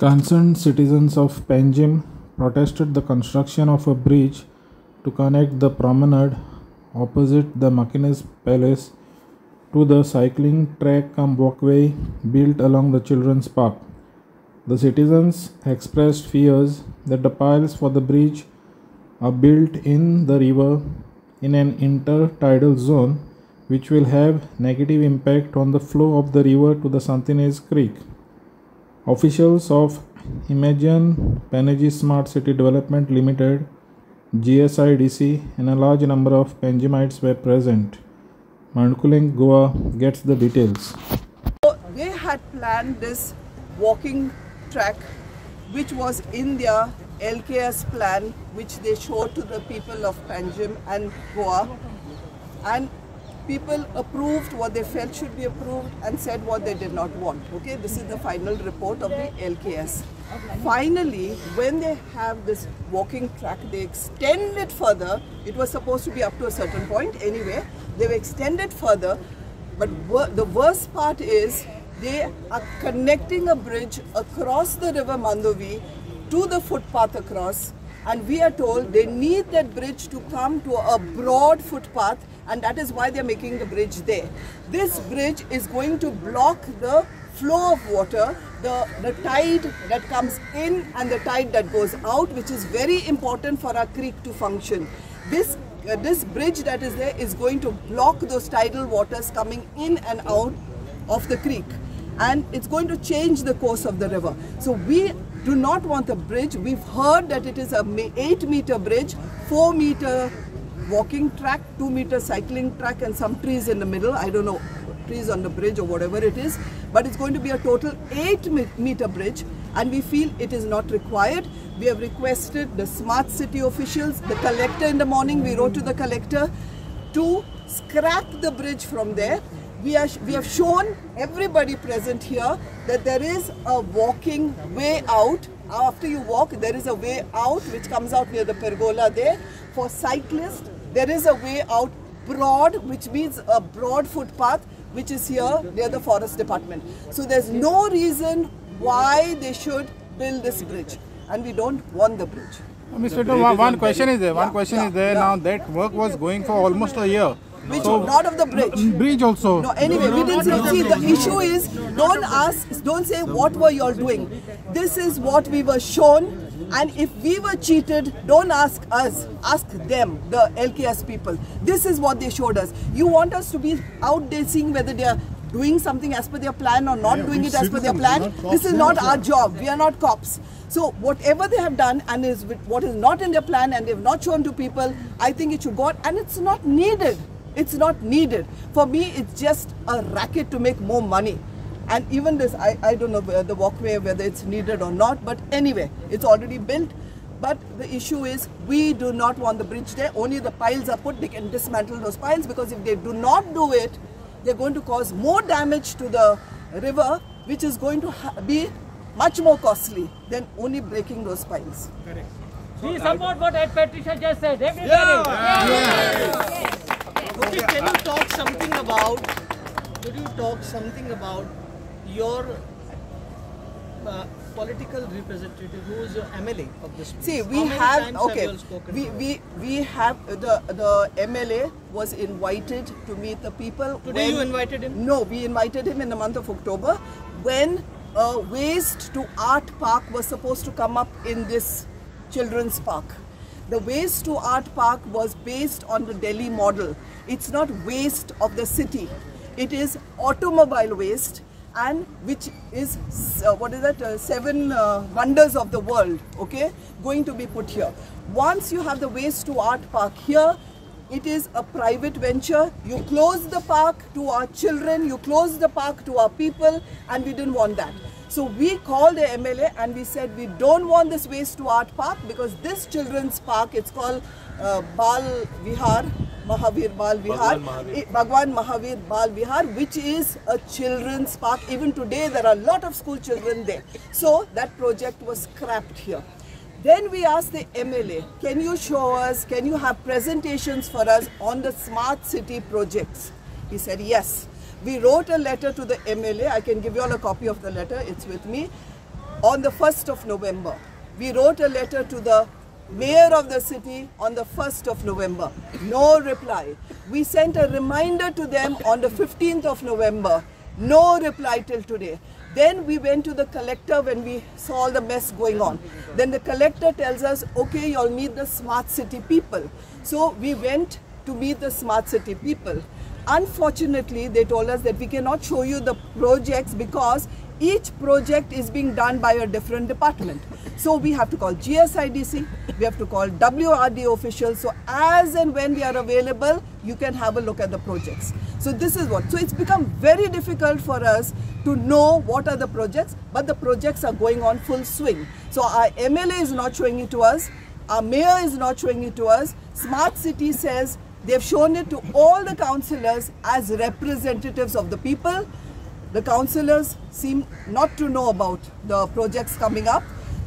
Concerned citizens of Panjim protested the construction of a bridge to connect the promenade opposite the Makinis Palace to the cycling track and walkway built along the children's park. The citizens expressed fears that the piles for the bridge are built in the river in an intertidal zone, which will have negative impact on the flow of the river to the Santinez Creek. Officials of Imagine Panjim Smart City Development Limited, GSIDC, and a large number of Panjimites were present. Mandkuling Goa gets the details. So they had planned this walking track, which was in their LKS plan, which they showed to the people of Panjim and Goa, and people approved what they felt should be approved and said what they did not want. Okay, this is the final report of the LKS. Finally, when they have this walking track, they extend it further. It was supposed to be up to a certain point anyway. They've extended further, but the worst part is they are connecting a bridge across the river Mandovi to the footpath across, and we are told they need that bridge to come to a broad footpath, and that is why they are making the bridge there. This bridge is going to block the flow of water, the tide that comes in and the tide that goes out, which is very important for our creek to function. This bridge that is there is going to block those tidal waters coming in and out of the creek, and it's going to change the course of the river. So we do not want a bridge. We've heard that it is a 8-meter bridge, 4-meter walking track, 2-meter cycling track, and some trees in the middle. I don't know, trees on the bridge or whatever it is, but it's going to be a total 8-meter bridge, and we feel it is not required. We have requested the smart city officials, the collector in the morning, we wrote to the collector to scrap the bridge from there. We have shown everybody present here that there is a walking way out. After you walk, there is a way out which comes out near the pergola there. For cyclists, there is a way out broad, which means a broad footpath, which is here near the forest department. So there's no reason why they should build this bridge, and we don't want the bridge. Mr. One question is there. Now that work was going for almost a year. Which not of the bridge. Bridge also. No, anyway, we didn't say. See, the issue is, don't say what were you all doing. This is what we were shown, and if we were cheated, don't ask us, ask them, the LKS people. This is what they showed us. You want us to be out there seeing whether they are doing something as per their plan or not doing it as per their plan. This is not our job. We are not cops. So whatever they have done and what is not in their plan and they have not shown to people, I think it should go on, and it's not needed. It's not needed. For me, it's just a racket to make more money. And even this, I don't know the walkway, whether it's needed or not, but anyway, it's already built. But the issue is, we do not want the bridge there. Only the piles are put. They can dismantle those piles, because if they do not do it, they're going to cause more damage to the river, which is going to be much more costly than only breaking those piles. Correct. We support what Ed Patricia just said. Everybody. Yeah. Okay, can you talk something about your political representative, who is your MLA of this place? See, we have the MLA was invited to meet the people. Today you invited him? No, we invited him in the month of October, when a waste to art park was supposed to come up in this children's park. The waste to art park was based on the Delhi model. It's not waste of the city. It is automobile waste, and which is, 7 wonders of the world, okay, going to be put here. Once you have the waste to art park here, it is a private venture. You close the park to our children, you close the park to our people, and we didn't want that. So we called the MLA and we said we don't want this waste to art park, because this children's park, it's called Bal Vihar, Mahavir Bal Vihar, Bhagwan Mahavir Bal Vihar, which is a children's park. Even today there are a lot of school children there. So that project was scrapped here. Then we asked the MLA, can you show us, can you have presentations for us on the smart city projects? He said yes. We wrote a letter to the MLA. I can give you all a copy of the letter. It's with me. on the 1st of November. We wrote a letter to the mayor of the city on the 1st of November. No reply. We sent a reminder to them on the 15th of November. No reply till today. Then we went to the collector when we saw all the mess going on. Then the collector tells us, okay, you'll meet the smart city people. So we went to meet the smart city people. Unfortunately, they told us that we cannot show you the projects because each project is being done by a different department. So we have to call GSIDC, we have to call WRD officials. So as and when we are available, you can have a look at the projects. So this is what. So it's become very difficult for us to know what are the projects, but the projects are going on full swing. So our MLA is not showing it to us, our mayor is not showing it to us. Smart City says they've shown it to all the councillors as representatives of the people. The councillors seem not to know about the projects coming up.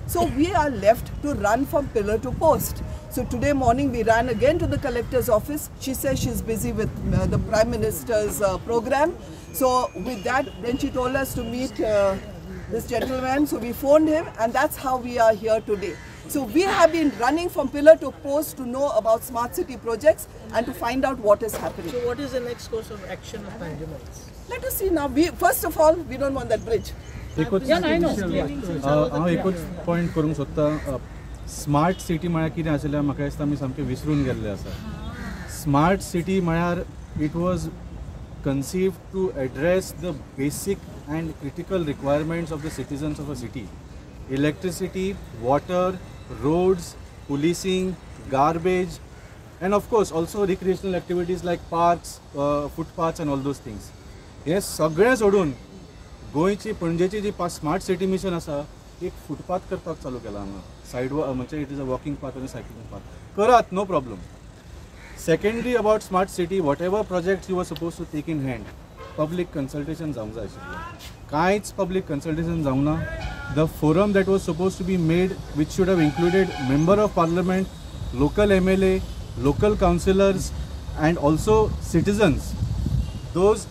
So we are left to run from pillar to post. So today morning we ran again to the collector's office. She says she's busy with the Prime Minister's program. So with that, then she told us to meet this gentleman. So we phoned him, and that's how we are here today. So we have been running from pillar to post to know about smart city projects and to find out what is happening. So what is the next course of action of Panjimites? Let us see now. First of all, we don't want that bridge. Yeah, I know. हांव एकूच point करूंक सोदता smart city म्हळ्यार कितें आशिल्लें म्हाका दिसता आमी सामकें विसरून गेल्ले आसा स्मार्ट सिटी म्हळ्यार it was conceived to address the basic and critical requirements of the citizens of a city. Electricity, water, roads, policing, garbage, and of course also recreational activities like parks, footpaths and all those things. हे सगळें सोडून गोंयची पणजेची जी smart city mission आसा एक footpath करपाक चालू केला हांगा सायड म्हणजे it is a walking path आनी सायकलिंग पाथ करात no problem secondly about smart city whatever projects you were suppose to take in hand public consultation जावंक जाय आशिल्लें कांयच पब्लीक कन्सल्टेशन जावंक ना the forum that was suppose to be made which should have included member of parliament local MLA local counsellors and also citizens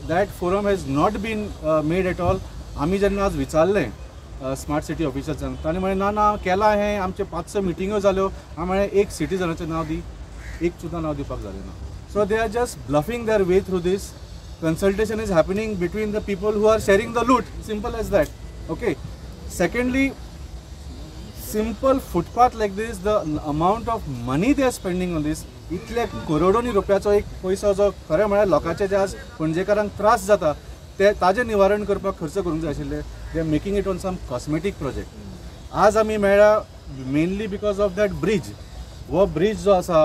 that forum has not been made at all. आम्ही जेन्ना आज विचारलें smart city ऑफिसर्सांक तांणी म्हळें ना ना केलां हें आमचे 5-6 मिटिंगो जाल्यो हांव म्हळें एक सिटिजनाचें नांव दी एक सुद्दां नांव दिवपाक जालें ना so they are just bluffing their way through this consultation is happening between the people who are sharing the loot, simple as that. Okay. Secondly, simple footpath like this, the amount of money they are spending on this, इतले करोडोनी रुपयाचो एक पैसो जो खरें म्हळ्यार लोकांचे जे आज पणजेकारांक त्रास जाता ते ताजें निवारण करपाक खर्च करूंक जाय आशिल्ले they are making it on some cosmetic project आज आमी मेळ्ळा mainly because of that bridge वो ब्रीज जो आसा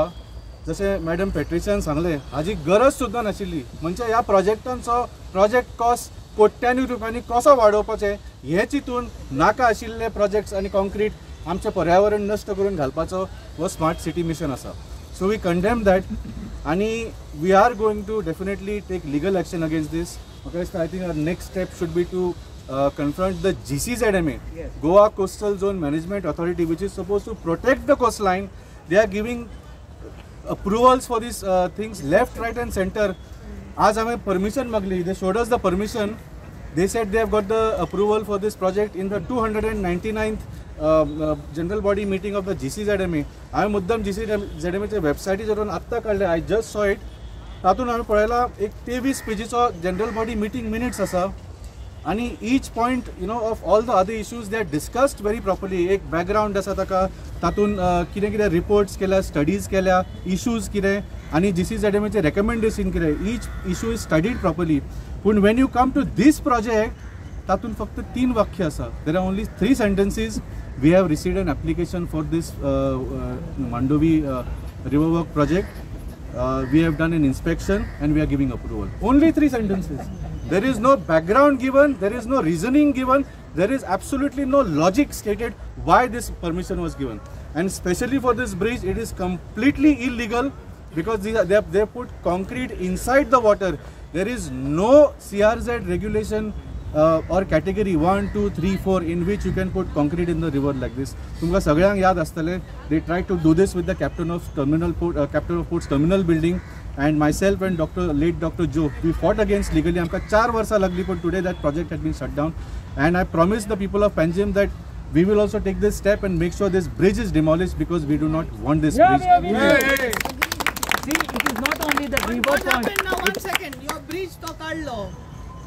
जशें मॅडम पेट्रिशियन सांगलें हाजी गरज सुद्दां नाशिल्ली म्हणजे ह्या प्रोजेक्टांचो प्रोजेक्ट कॉस्ट कोट्यांनी रुपयांनी कसो वाडोवपाचें हे चिंतून नाका आशिल्ले प्रोजेक्ट्स आनी कॉन्क्रीट आमचें पर्यावरण नश्ट करून घालपाचो हो स्मार्ट सिटी मिशन आसा So we condemn that, and we are going to definitely take legal action against this. Okay, so I think our next step should be to confront the GCZMA, Goa Coastal Zone Management Authority, which is supposed to protect the coastline. They are giving approvals for these things left, right, and center. As I permission magli, they showed us the permission. They said they have got the approval for this project in the 299th general body meeting of the GCZMA. हांवें मुद्दम GCZMAचे वेबसायटीचेर आत्तां काडलें I just saw it तातूंत हांवें पळयलां एक 23 पेजीचो जनरल बॉडी मीटिंग मिनिट्स आसा आनी each point you know of all the other issues they are discussed very properly एक बॅकग्रावंड आसा ताका तातूंत कितें कितें रिपोर्ट्स केल्या स्टडीज केल्या इश्यूज कितें आनी GCZMAचे रेकमेंडेशन कितें each issue is studied properly पूण when you come to this project तातूंत फक्त 3 वाक्य आसा there are only 3 sentences. We have received an application for this Mandovi riverwork project. We have done an inspection and we are giving approval. Only 3 sentences. There is no background given, there is no reasoning given, there is absolutely no logic stated why this permission was given. And especially for this bridge, it is completely illegal because they put concrete inside the water. There is no CRZ regulation or category 1, 2, 3, 4 in which you can put concrete in the river like this. तुमकां सगळ्यांक याद आसतलें they tried to do this with the captain of ports terminal building and myself and late Dr. Joe we fought against legally. आमकां 4 वर्सां लागली पण today that project had been shut down and I promised the people of Panjim that we will also take this step and make sure this bridge is demolished because we do not want this Yeah, bridge. See, it is not only the river What front. happened now? 1 second. Your bridge to Karlo.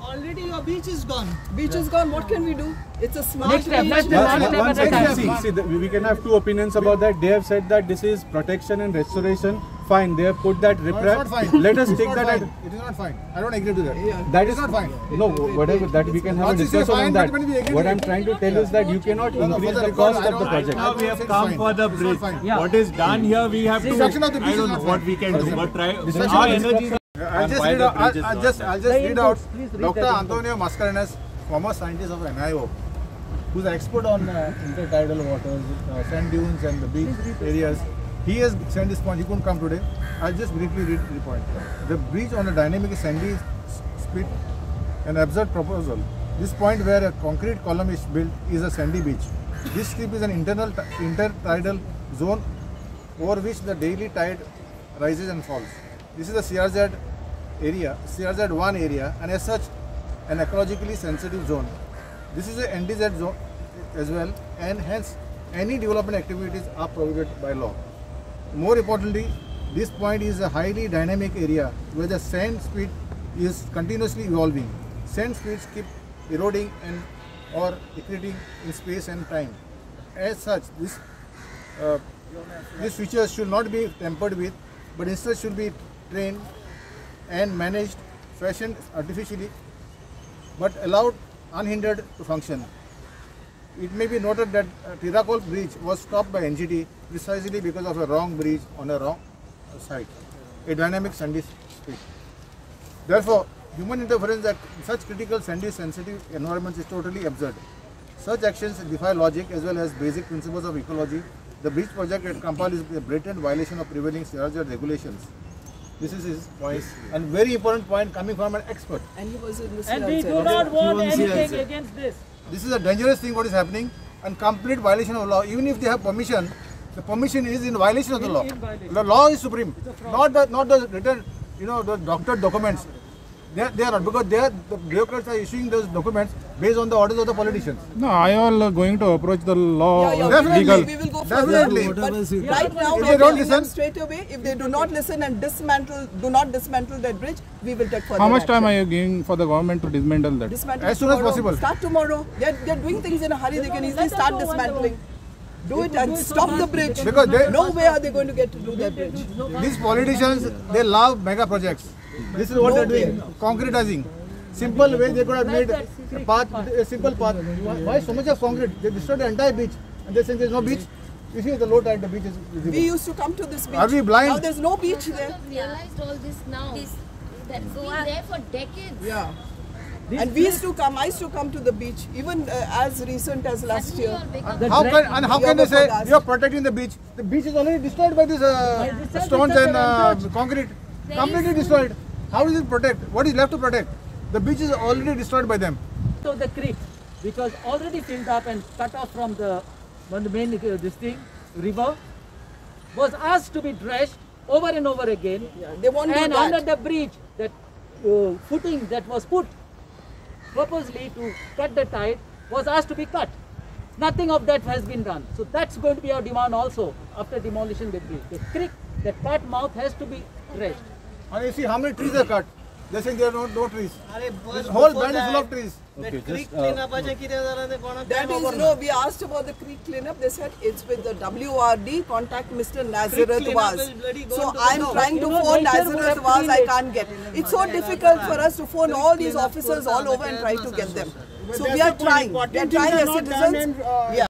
Already your beach is gone. Beach is gone. What can we do? It's a smart Next step, beach. let's do one step at a time. See, we can have two opinions about that. They have said that this is protection and restoration. Fine, they have put that riprap. Let us take that. It is not fine. I don't agree to that. That is not fine. No, whatever that we can have a discussion on that. What I'm trying to tell is that you cannot increase the cost of the project. Now we have come for the bridge. Yeah. What is done here, we have to. Destruction of the I bridge don't is know not what fine. we can do, but try. Destruction Our of the energy. I'll just read out, I'll just read out Dr. Antonio Mascarenhas, former scientist of NIO, who's an expert on intertidal waters, sand dunes and the beach areas. He has sent this point. He couldn't come today. I'll just briefly read the point. The bridge on a dynamic sandy spit, an absurd proposal. This point where a concrete column is built is a sandy beach. This strip is an intertidal zone over which the daily tide rises and falls. This is the CRZ area, CRZ1 area, and as such, an ecologically sensitive zone. This is a NDZ zone as well, and hence any development activities are prohibited by law. More importantly, this point is a highly dynamic area where the sand speed is continuously evolving. Sand speeds keep eroding and or accreting in space and time. As such, these features should not be tampered with, but instead should be trained and managed, fashioned artificially, but allowed unhindered to function. It may be noted that Tirakol bridge was stopped by NGT precisely because of a wrong bridge on a wrong site, a dynamic sandy street. Therefore, human interference at such critical sandy sensitive environments is totally absurd. Such actions defy logic as well as basic principles of ecology. The bridge project at Kampal is a blatant violation of prevailing CRZ regulations. This is his point, and very important point coming from an expert. And he was in the And we CRZ. do not want anything against this. This is a dangerous thing what is happening and complete violation of law. Even if they have permission, the permission is in violation of the law. The law is supreme, not the written, the doctored documents. They are not, because the bureaucrats are issuing those documents based on the orders of the politicians. No, I all going to approach the law Definitely. legal. We will go further. Definitely. But right now, If we they are don't telling them listen- straight away. If they do not listen and do not dismantle that bridge, we will take further How much action. time are you giving for the government to dismantle that? Dismantle As soon as tomorrow. possible. Start tomorrow. They're doing things in a hurry. They can easily start dismantling. Do it and stop the bridge. Because they- no way are they going to get to do that bridge. These politicians, they love mega projects. This is what No they're doing, concretizing. Simple way they could have made a path, a simple path. Why so much of concrete? They destroyed the entire beach, and they say there's no beach. You see, at the low tide, the beach is visible. We used to come to this beach. Are we blind? Now there's no beach there. have realized all this now. That's been there for decades. Yeah. And I used to come to the beach even as recent as last year. How can they say you're protecting the beach? The beach is already destroyed by these stones and concrete. Completely destroyed. How does it protect? What is left to protect? The beach is already destroyed by them. So the creek, because already filled up and cut off from the main river, was asked to be dredged over and over again. Yeah, they won't do And that. under the bridge, that footing that was put purposely to cut the tide was asked to be cut. Nothing of that has been done. So that's going to be our demand also after demolishing the bridge. The creek, the cut mouth has to be dredged. And you see how many trees are cut. They're saying there are no trees. This This whole band is full of trees. Okay, creek just cleanup aja किती जणांनी कोणाक That time is, over no, we asked about the creek cleanup. They said it's with the WRD. Contact Mr. Nazareth cleanup Vaz. will bloody go So into the I'm north. trying to You know, phone nature would Nazareth have Vaz. I cleaned it. can't get. It's so difficult for us to phone all these officers all over and try to get them. So we are trying. We are trying as citizens. Yeah.